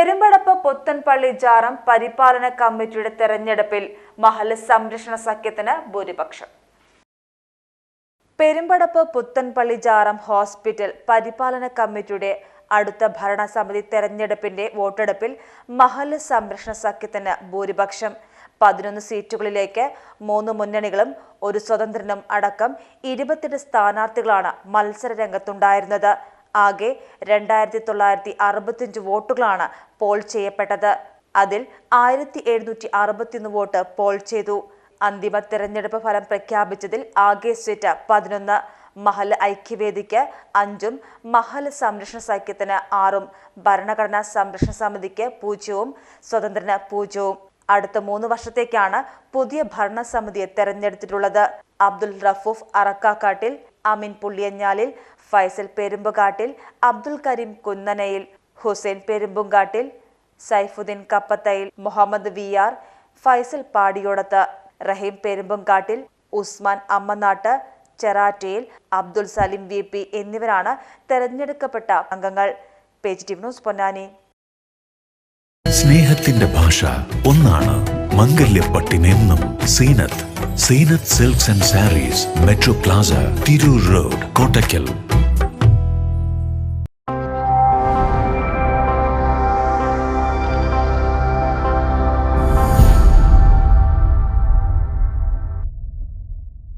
പെരുമ്പടപ്പ് പുത്തൻപള്ളി ജാറം പരിപാലന കമ്മിറ്റിയുടെ തെരഞ്ഞെടുപ്പിൽ മഹല്ല് സംരക്ഷണ സഖ്യത്തിന് ഭൂരിപക്ഷം. പെരുമ്പടപ്പ് പുത്തൻപള്ളി ജാറം ഹോസ്പിറ്റൽ പരിപാലന കമ്മിറ്റിയുടെ അടുത്ത ഭരണസമിതി തെരഞ്ഞെടുപ്പിന്റെ വോട്ടെടുപ്പിൽ മഹല്ല് സംരക്ഷണ സഖ്യത്തിന് ഭൂരിപക്ഷം. 11 സീറ്റുകളിലേക്ക് 3 മുന്നണികളും 1 സ്വതന്ത്രനും അടക്കം 28 സ്ഥാനാർത്ഥികളാണ് മത്സര രംഗത്തുണ്ടായിരുന്നത്. ആകെ 2965 വോട്ടുകളാണ് പോൾ ചെയ്യപ്പെട്ടത്. അതിൽ 1761 വോട്ട് പോൾ ചെയ്തു. അന്തിമ തെരഞ്ഞെടുപ്പ് ഫലം പ്രഖ്യാപിച്ചതിൽ ആകെ സീറ്റ് 11. മഹല്ല് ഐക്യവേദിക്ക് 5, മഹല്ല് സംരക്ഷണ സഖ്യത്തിന് 6, ഭരണഘടനാ സംരക്ഷണ സമിതിക്ക് 0, സ്വതന്ത്രന് 0. അടുത്ത 3 വർഷത്തേക്കാണ് പുതിയ ഭരണസമിതിയെ തെരഞ്ഞെടുത്തിട്ടുള്ളത്. അബ്ദുൽ റഫൂഫ് അറക്കാക്കാട്ടിൽ, അമീൻ പുള്ളിയഞ്ഞാലിൽ, ഫൈസൽ പെരുമ്പുകാട്ടിൽ, അബ്ദുൽ കരീം കുന്നനയിൽ, ഹുസൈൻ പെരുമ്പുങ്കാട്ടിൽ, സൈഫുദ്ദീൻ കപ്പത്തയിൽ, മുഹമ്മദ് VR, ഫൈസൽ പാടിയോടത്ത്, റഹീം പെരുമ്പുങ്കാട്ടിൽ, ഉസ്മാൻ അമ്മനാട്ട്, ചെറാറ്റയിൽ, അബ്ദുൽ സലീം VP എന്നിവരാണ് തെരഞ്ഞെടുക്കപ്പെട്ട അംഗങ്ങൾ. Page TV news Ponnani. സ്നേഹത്തിന്റെ ഭാഷ ഒന്നാണ്. മംഗല്യപ്പട്ടിനെന്നും Seenath silks and sarees, metro plaza, Tirur road, Kottakkal.